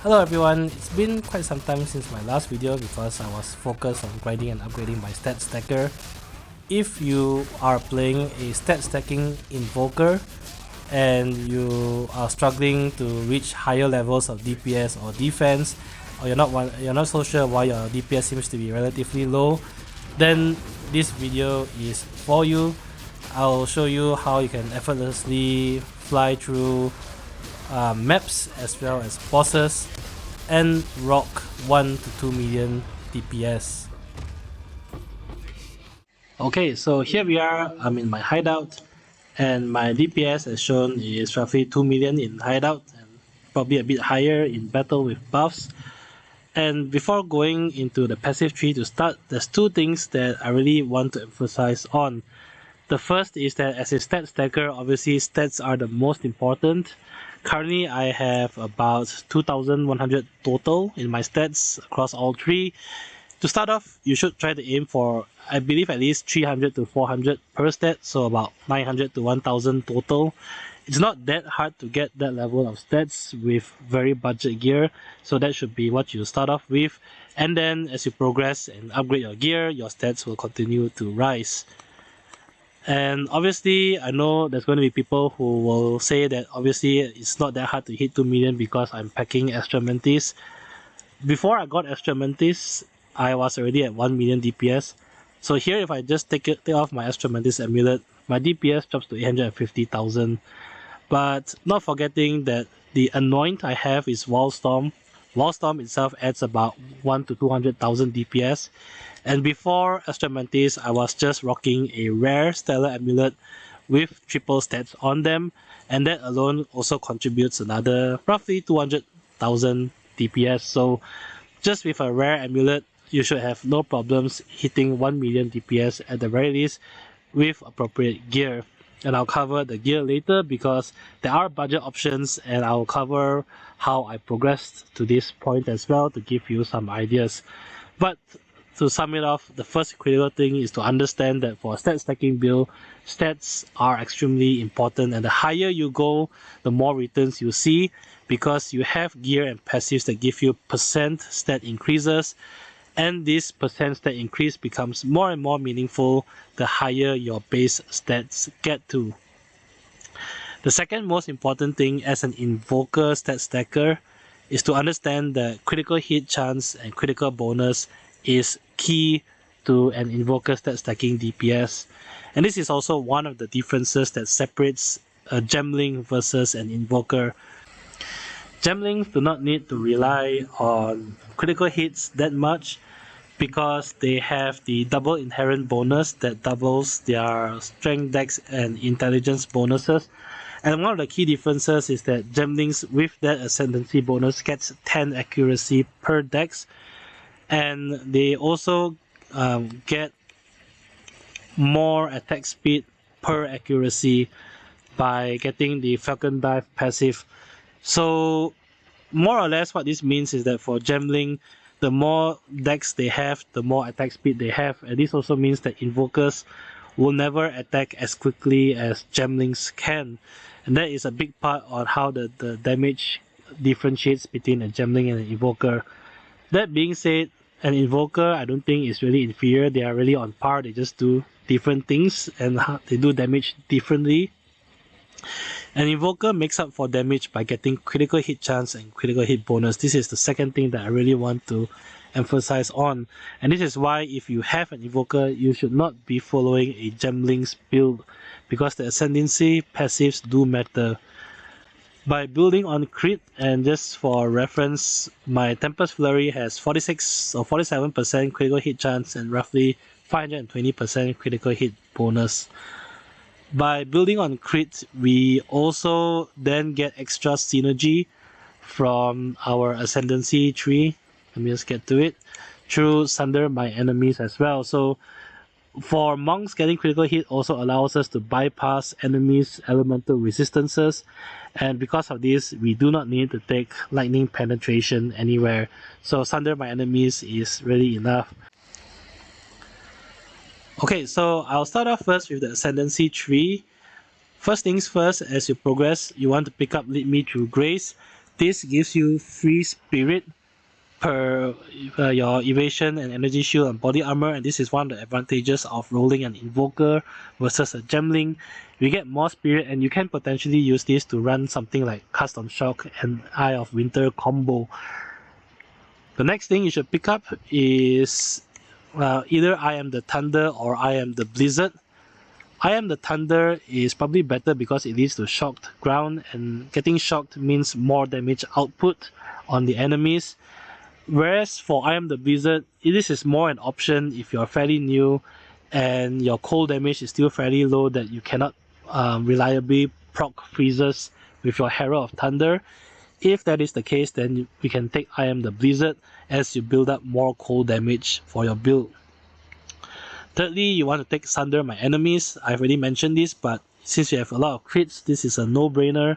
Hello everyone, it's been quite some time since my last video because I was focused on grinding and upgrading my stat stacker. If you are playing a stat stacking invoker and you are struggling to reach higher levels of DPS or defense, or you're not so sure why your DPS seems to be relatively low, then this video is for you. I'll show you how you can effortlessly fly through maps as well as bosses and rock 1 to 2 million DPS. Okay, so here we are. I'm in my hideout and my DPS as shown is roughly 2 million in hideout and probably a bit higher in battle with buffs. And before going into the passive tree to start, there's two things that I really want to emphasize on. The first is that as a stat stacker, obviously stats are the most important. Currently I have about 2,100 total in my stats across all three. To start off, you should try to aim for, I believe, at least 300 to 400 per stat, so about 900 to 1,000 total. It's not that hard to get that level of stats with very budget gear, so that should be what you start off with. And then as you progress and upgrade your gear, your stats will continue to rise. And obviously, I know there's going to be people who will say that obviously it's not that hard to hit 2 million because I'm packing Extra Mantis. Before I got Extra Mantis, I was already at 1 million DPS. So here, if I just take off my Extra Mantis amulet, my DPS drops to 850,000. But not forgetting that the anoint I have is Wildstorm. Wildstorm itself adds about 1 to 200,000 DPS. And before Extra Mantis, I was just rocking a rare Stellar Amulet with triple stats on them, and that alone also contributes another roughly 200,000 DPS. So just with a rare amulet, you should have no problems hitting 1 million DPS at the very least with appropriate gear. And I'll cover the gear later because there are budget options, and I'll cover how I progressed to this point as well to give you some ideas. But to sum it off, the first critical thing is to understand that for a stat stacking build, stats are extremely important, and the higher you go, the more returns you see because you have gear and passives that give you percent stat increases, and this percent stat increase becomes more and more meaningful the higher your base stats get to. The second most important thing as an invoker stat stacker is to understand that critical hit chance and critical bonus is key to an invoker stat stacking DPS, and this is also one of the differences that separates a gemling versus an invoker. Gemlings do not need to rely on critical hits that much because they have the double inherent bonus that doubles their strength, dex, and intelligence bonuses. And one of the key differences is that gemlings with that ascendancy bonus gets 10 accuracy per dex, and they also get more attack speed per accuracy by getting the Falcon Dive passive. So more or less what this means is that for gemling, the more dex they have, the more attack speed they have, and this also means that invokers will never attack as quickly as gemlings can, and that is a big part on how the damage differentiates between a gemling and an invoker. That being said, an invoker I don't think is really inferior. They are really on par. They just do different things and they do damage differently. An invoker makes up for damage by getting critical hit chance and critical hit bonus. This is the second thing that I really want to emphasize on, and this is why if you have an invoker, you should not be following a gemlings build because the ascendancy passives do matter. By building on crit, and just for reference, my Tempest Flurry has 46 or 47% critical hit chance and roughly 520% critical hit bonus. By building on crit, we also then get extra synergy from our ascendancy tree. Let me just get to it. Through Sunder my enemies as well. So for monks, getting critical hit also allows us to bypass enemies' elemental resistances, and because of this, we do not need to take lightning penetration anywhere. So Sunder my enemies is really enough. Okay, so I'll start off first with the ascendancy tree. First things first, as you progress, you want to pick up Lead Me Through Grace. This gives you free spirit per your evasion and energy shield and body armor, and this is one of the advantages of rolling an invoker versus a gemling. You get more spirit, and you can potentially use this to run something like Custom Shock and Eye of Winter combo. The next thing you should pick up is either I Am the Thunder or I Am the Blizzard. I Am the Thunder is probably better because it leads to shocked ground, and getting shocked means more damage output on the enemies. Whereas for I Am the Blizzard, this is more an option if you're fairly new and your cold damage is still fairly low that you cannot reliably proc freezes with your Herald of Thunder. If that is the case, then we can take I Am the Blizzard as you build up more cold damage for your build. Thirdly, you want to take Sunder My Enemies. I've already mentioned this, but since you have a lot of crits, this is a no-brainer.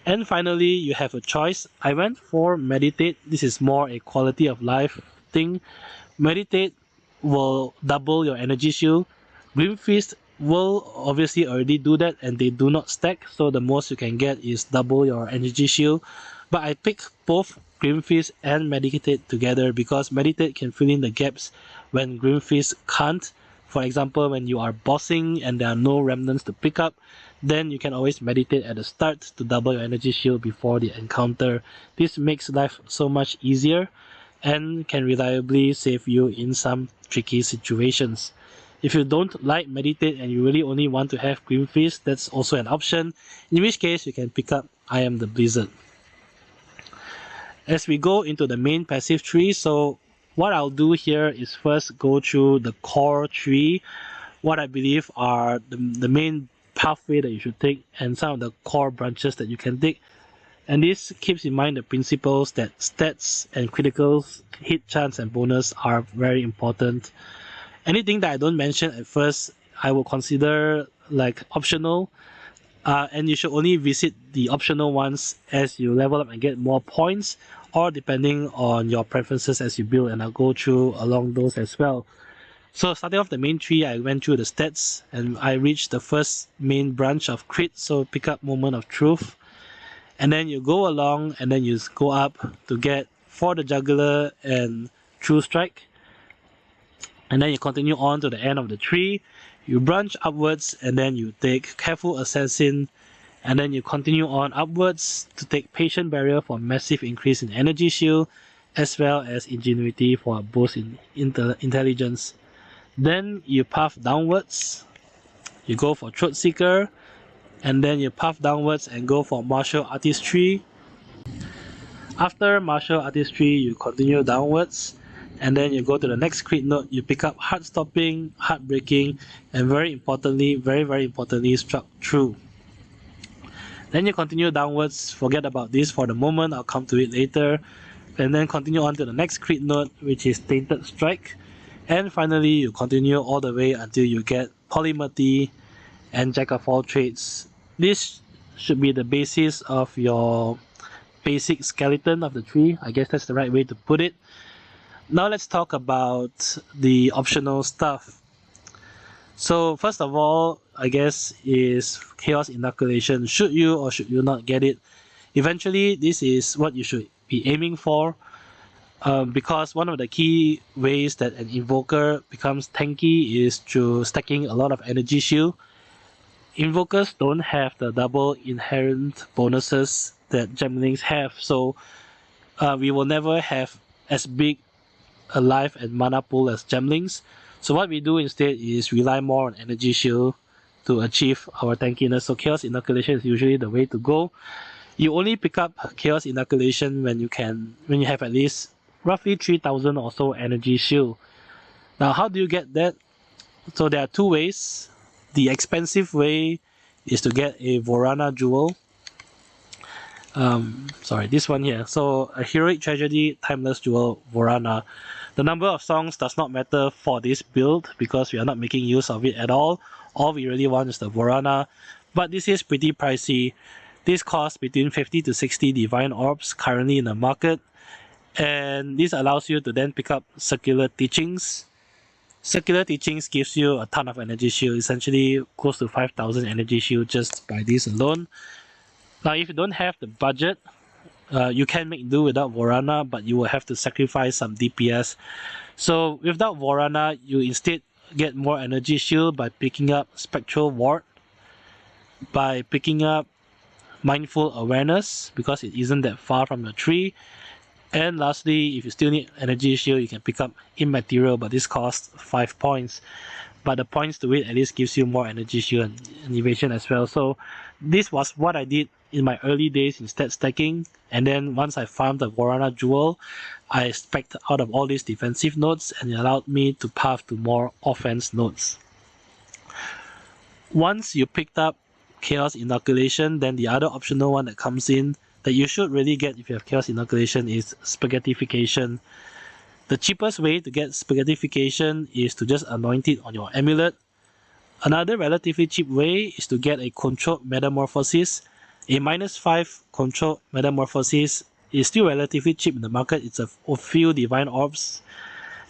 And finally, you have a choice. I went for Meditate. This is more a quality of life thing. Meditate will double your energy shield. Grim Fist will obviously already do that, and they do not stack, so the most you can get is double your energy shield. But I picked both Grim Fist and Meditate together because Meditate can fill in the gaps when Grim Fist can't. For example, when you are bossing and there are no remnants to pick up, then you can always meditate at the start to double your energy shield before the encounter. This makes life so much easier and can reliably save you in some tricky situations. If you don't like meditate and you really only want to have Grim Fist, that's also an option, in which case you can pick up I Am the Blizzard. As we go into the main passive tree, so what I'll do here is first go through the core tree, what I believe are the main pathway that you should take and some of the core branches that you can take. And this keeps in mind the principles that stats and criticals, hit chance and bonus are very important. Anything that I don't mention at first, I will consider like optional, and you should only visit the optional ones as you level up and get more points, or depending on your preferences as you build, and I'll go through along those as well. So starting off the main tree, I went through the stats and I reached the first main branch of crit, so pick up Moment of Truth. And then you go along and then you go up to get for the Juggler and True Strike. And then you continue on to the end of the tree, you branch upwards and then you take Careful Assassin, and then you continue on upwards to take Patient Barrier for massive increase in energy shield, as well as Ingenuity for a boost in intelligence. Then you path downwards, you go for Throat Seeker, and then you path downwards and go for Martial Artistry. After Martial Artistry, you continue downwards, and then you go to the next crit node, you pick up Heart Stopping, Heartbreaking, and very importantly, Struck True. Then you continue downwards, forget about this for the moment, I'll come to it later, and then continue on to the next crit node, which is Tainted Strike, and finally you continue all the way until you get Polymathy and Jack of all trades. This should be the basis of your basic skeleton of the tree. I guess that's the right way to put it. Now let's talk about the optional stuff. So first of all, I guess is Chaos Inoculation. Should you or should you not get it? Eventually, this is what you should be aiming for, because one of the key ways that an Invoker becomes tanky is through stacking a lot of energy shield. Invokers don't have the double inherent bonuses that Gemlings have, so we will never have as big a life and mana pool as Gemlings. So what we do instead is rely more on energy shield to achieve our tankiness. So Chaos Inoculation is usually the way to go. You only pick up Chaos Inoculation when you have at least roughly 3000 or so energy shield. Now how do you get that? So there are two ways. The expensive way is to get a Vorana Jewel. This one here. So a Heroic Tragedy Timeless Jewel Vorana. The number of songs does not matter for this build because we are not making use of it at all. All we really want is the Vorana, but this is pretty pricey. This costs between 50 to 60 Divine Orbs currently in the market, and this allows you to then pick up Circular Teachings. Circular Teachings gives you a ton of energy shield, essentially close to 5000 energy shield just by this alone. Now if you don't have the budget, you can make do without Vorana, but you will have to sacrifice some DPS. So without Vorana, you instead get more energy shield by picking up Spectral Ward, by picking up Mindful Awareness because it isn't that far from your tree. And lastly, if you still need energy shield, you can pick up Immaterial, but this costs 5 points. But the points to it at least gives you more energy shield and evasion as well. So this was what I did in my early days in stat stacking. And then once I farmed the Vorana Jewel, I spec'd out of all these defensive nodes, and it allowed me to path to more offense nodes. Once you picked up Chaos Inoculation, then the other optional one that comes in that you should really get if you have Chaos Inoculation is Spaghettification. The cheapest way to get Spaghettification is to just anoint it on your amulet. Another relatively cheap way is to get a Controlled Metamorphosis. A -5 Controlled Metamorphosis is still relatively cheap in the market. It's a few Divine Orbs,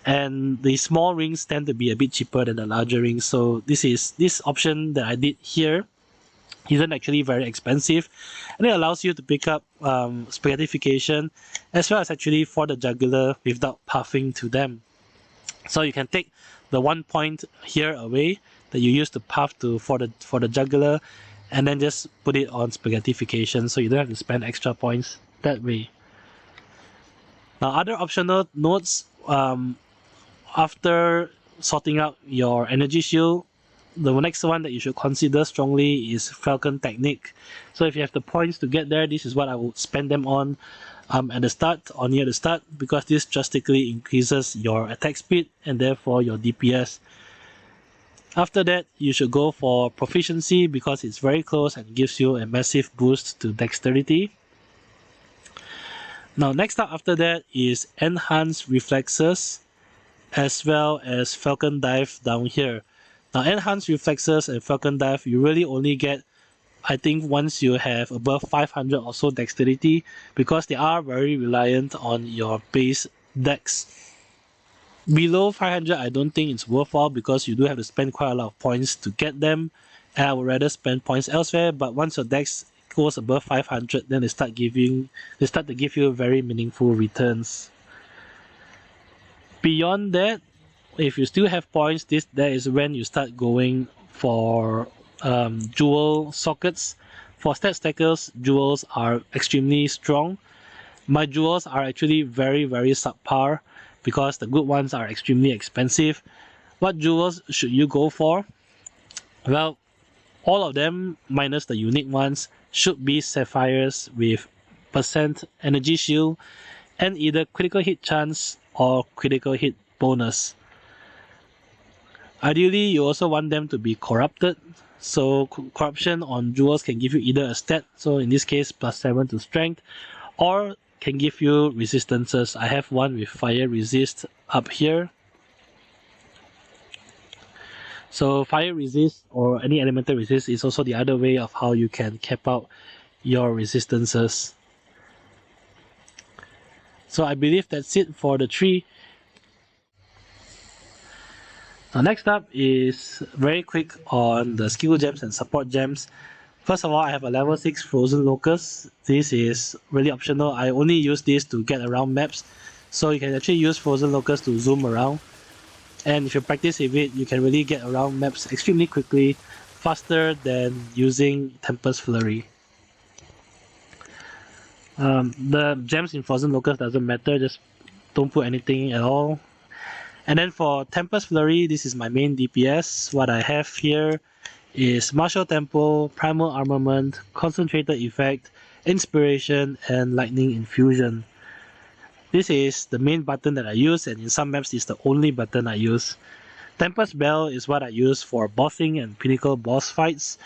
and the small rings tend to be a bit cheaper than the larger rings. So this option that I did here isn't actually very expensive, and it allows you to pick up Spaghettification as well as actually for the juggler without pathing to them. So you can take the 1 point here away that you used to path to for the juggler, and then just put it on Spaghettification, so you don't have to spend extra points that way. Now, other optional nodes, after sorting out your energy shield, the next one that you should consider strongly is Falcon Technique. So if you have the points to get there, this is what I would spend them on at the start or near the start, because this drastically increases your attack speed and therefore your DPS. After that, you should go for Proficiency because it's very close and gives you a massive boost to Dexterity. Now, next up after that is Enhanced Reflexes as well as Falcon Dive down here. Now, Enhanced Reflexes and Falcon Dive, you really only get, I think, once you have above 500 or so Dexterity, because they are very reliant on your base Dex. Below 500, I don't think it's worthwhile because you do have to spend quite a lot of points to get them, and I would rather spend points elsewhere. But once your Dex goes above 500, then they start to give you very meaningful returns. Beyond that, if you still have points, that is when you start going for jewel sockets. For stat stackers, jewels are extremely strong. My jewels are actually very subpar because the good ones are extremely expensive. What jewels should you go for? Well, all of them minus the unique ones should be sapphires with % energy shield and either critical hit chance or critical hit bonus. Ideally, you also want them to be corrupted. So corruption on jewels can give you either a stat, so in this case +7 to strength, or can give you resistances. I have one with fire resist up here. So fire resist or any elemental resist is also the other way of how you can cap out your resistances. So I believe that's it for the tree. Now, next up is very quick on the skill gems and support gems. First of all, I have a level 6 Frozen Locust. This is really optional. I only use this to get around maps. So you can actually use Frozen Locust to zoom around. And if you practice with it, you can really get around maps extremely quickly, faster than using Tempest Flurry. The gems in Frozen Locust doesn't matter, just don't put anything at all. And then for Tempest Flurry, this is my main DPS. What I have here is Martial Tempo, Primal Armament, Concentrated Effect, Inspiration, and Lightning Infusion. This is the main button that I use, and in some maps it's the only button I use. Tempest Bell is what I use for bossing and pinnacle boss fights,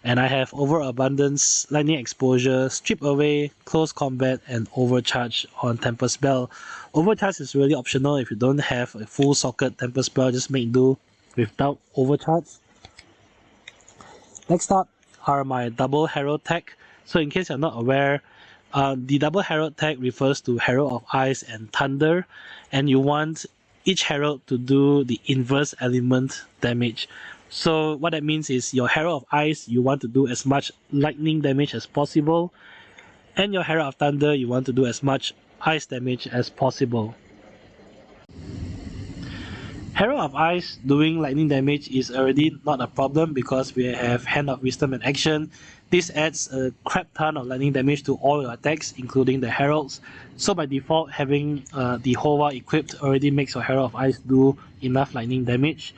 and I have Overabundance, Lightning Exposure, Strip Away, Close Combat, and Overcharge on Tempest Bell. Overcharge is really optional. If you don't have a full socket Tempest Bell, just make do without Overcharge. Next up are my double Herald tag. So in case you're not aware, the double Herald tag refers to Herald of Ice and Thunder, and you want each Herald to do the inverse element damage. So what that means is your Herald of Ice, you want to do as much lightning damage as possible, And your Herald of Thunder, you want to do as much ice damage as possible. Herald of Ice doing lightning damage is already not a problem because we have Hand of Wisdom in action. This adds a crap ton of lightning damage to all your attacks, including the Heralds. So by default, having the Hova equipped already makes your Herald of Ice do enough lightning damage.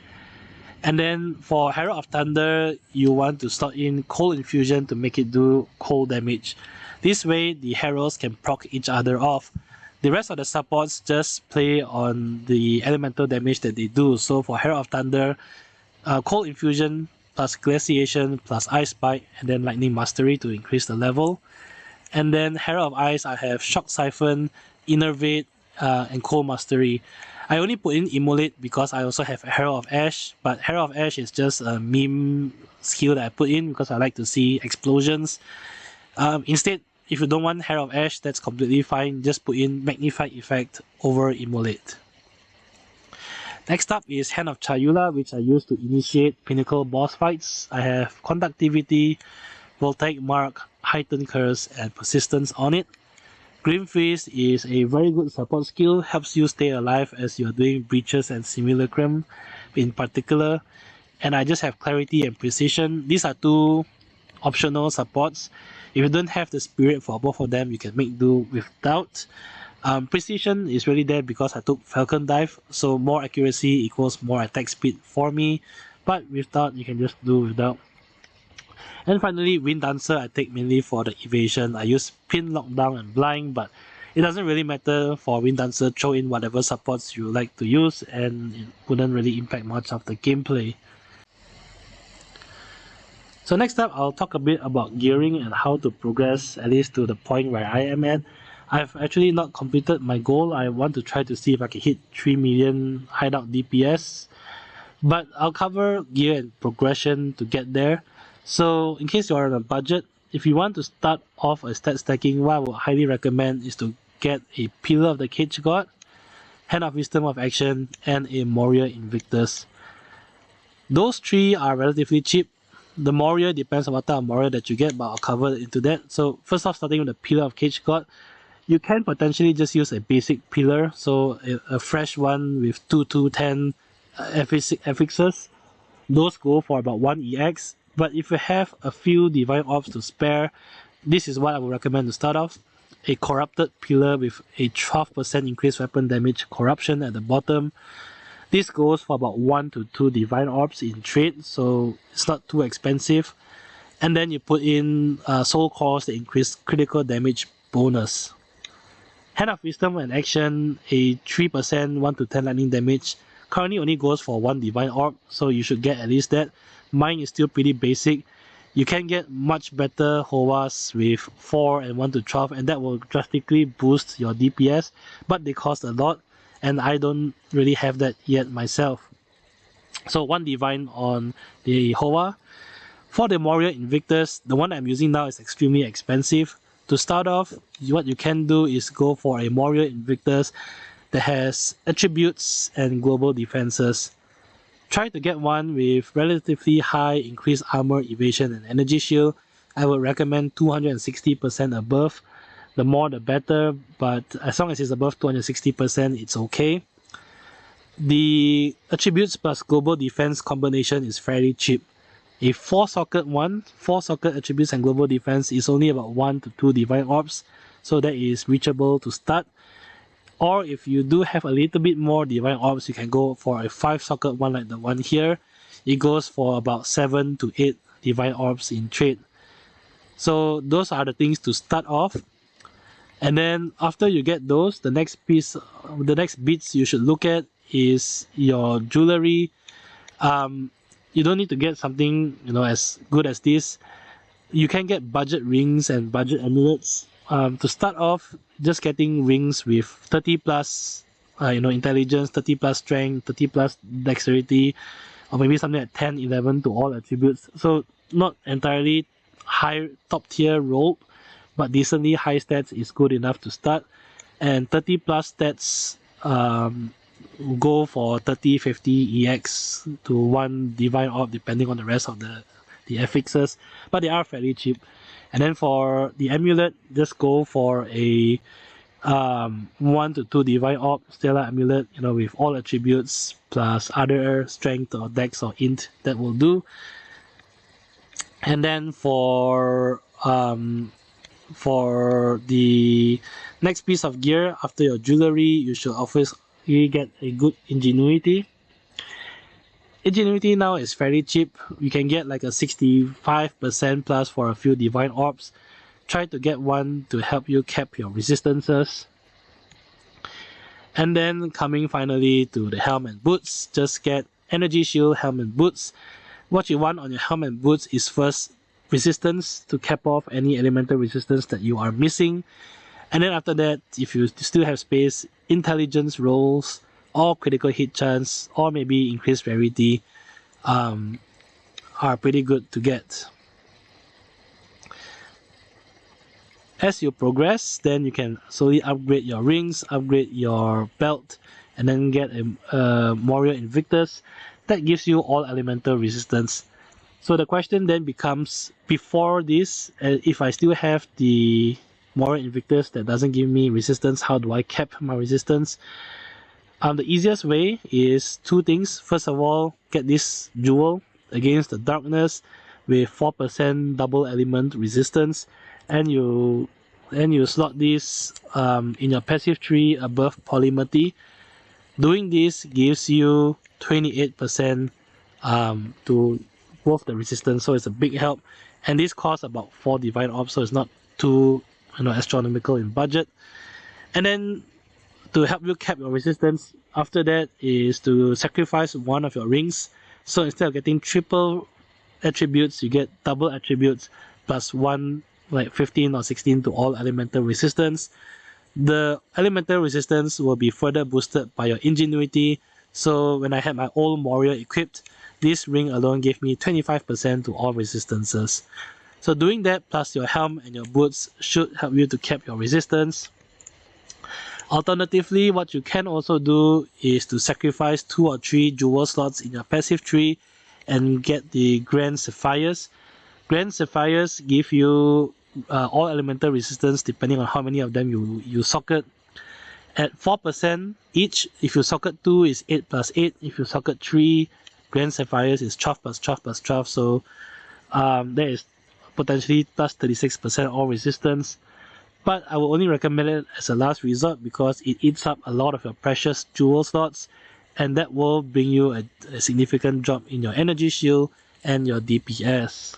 And then for Herald of Thunder, you want to slot in Cold Infusion to make it do cold damage. This way, the Heralds can proc each other off. The rest of the supports just play on the elemental damage that they do. So for Herald of Thunder, Cold Infusion plus Glaciation plus Ice Bite and then Lightning Mastery to increase the level. And then Herald of Ice, I have Shock Siphon, Innervate, and Cold Mastery. I only put in Immolate because I also have Herald of Ash, but Herald of Ash is just a meme skill that I put in because I like to see explosions. Instead, if you don't want Herald of Ash, that's completely fine. Just put in Magnified Effect over Immolate. Next up is Hand of Chayula, which I use to initiate Pinnacle boss fights. I have Conductivity, Voltaic Mark, Heightened Curse, and Persistence on it. Grim Freeze is a very good support skill, helps you stay alive as you're doing Breaches and Simulacrum in particular. And I just have Clarity and Precision. These are two optional supports. If you don't have the spirit for both of them, you can make do without. Precision is really there because I took Falcon Dive, so more accuracy equals more attack speed for me, but without, you can just do without. And finally, Wind Dancer I take mainly for the evasion. I use Pin, Lockdown, and Blind, but it doesn't really matter for Wind Dancer. Throw in whatever supports you like to use, and it wouldn't really impact much of the gameplay. So next up, I'll talk a bit about gearing and how to progress at least to the point where I am at. I've actually not completed my goal. I want to try to see if I can hit 3 million hideout DPS, but I'll cover gear and progression to get there. So in case you're on a budget, if you want to start off a stat stacking, what I would highly recommend is to get a Pillar of the Cage God, Hand of Wisdom of Action, and a Warrior Invictus. Those three are relatively cheap. The Warrior depends on what type of Warrior that you get, but I'll cover into that. So first off, starting with the Pillar of Cage God, you can potentially just use a basic Pillar, so a fresh one with 2-10 affixes. Those go for about 1 EX. But if you have a few Divine Orbs to spare, this is what I would recommend to start off. A Corrupted Pillar with a 12% increased weapon damage corruption at the bottom. This goes for about 1 to 2 Divine Orbs in trade, so it's not too expensive. And then you put in Soul Cores that increase critical damage bonus. Hand of Wisdom and Action, a 3% 1 to 10 lightning damage. Currently only goes for 1 Divine Orb, so you should get at least that. Mine is still pretty basic. You can get much better Hovas with 4 and 1 to 12, and that will drastically boost your DPS, but they cost a lot, and I don't really have that yet myself. So 1 Divine on the Hova. For the Warrior Invictus, the one I'm using now is extremely expensive. To start off, what you can do is go for a Warrior Invictus that has attributes and global defenses. Try to get one with relatively high increased armor, evasion, and energy shield. I would recommend 260% above. The more the better, but as long as it's above 260%, it's okay. The attributes plus global defense combination is fairly cheap. A 4-socket one, 4-socket attributes and global defense is only about 1 to 2 Divine Orbs, so that is reachable to start. Or if you do have a little bit more Divine Orbs, you can go for a 5-socket one like the one here. It goes for about 7 to 8 Divine Orbs in trade. So those are the things to start off. And then after you get those, the next bits you should look at is your jewelry. You don't need to get something as good as this. You can get budget rings and budget amulets. To start off, just getting rings with 30 plus intelligence, 30 plus strength, 30 plus dexterity, or maybe something like 10, 11 to all attributes. So not entirely high top tier rope, but decently high stats is good enough to start. And 30 plus stats go for 30, 50 EX to 1 Divine Orb depending on the rest of the affixes, but they are fairly cheap. And then for the amulet, just go for a 1 to 2 divine orb stellar amulet, with all attributes plus other strength or dex or int, that will do. And then for the next piece of gear after your jewelry, you should obviously get a good ingenuity. Ingenuity now is fairly cheap. You can get like a 65% plus for a few divine orbs. Try to get one to help you cap your resistances. And then coming finally to the helm and boots, just get energy shield, helm and boots. What you want on your helm and boots is first resistance to cap off any elemental resistance that you are missing. And then after that, if you still have space, intelligence rolls or critical hit chance or maybe increased rarity are pretty good to get. As you progress, then you can slowly upgrade your rings, upgrade your belt, and then get a warrior invictus that gives you all elemental resistance. So the question then becomes, before this, if I still have the warrior invictus that doesn't give me resistance, how do I cap my resistance? The easiest way is two things. First of all, get this jewel against the darkness with 4% double element resistance, and you slot this in your passive tree above polymathy. Doing this gives you 28% to both the resistance, so it's a big help. And this costs about 4 divine orbs, so it's not too astronomical in budget. And then to help you cap your resistance, after that is to sacrifice one of your rings. So instead of getting triple attributes, you get double attributes plus 1, like 15 or 16 to all elemental resistance. The elemental resistance will be further boosted by your ingenuity. So when I had my old warrior equipped, this ring alone gave me 25% to all resistances. So doing that plus your helm and your boots should help you to cap your resistance. Alternatively, what you can also do is to sacrifice 2 or 3 jewel slots in your passive tree and get the Grand Sapphires. Grand Sapphires give you all elemental resistance depending on how many of them you socket. At 4% each, if you socket 2 is 8 plus 8. If you socket 3, Grand Sapphires is 12 plus 12 plus 12. So there is potentially plus 36% all resistance. But I will only recommend it as a last resort because it eats up a lot of your precious jewel slots, and that will bring you a significant drop in your energy shield and your DPS.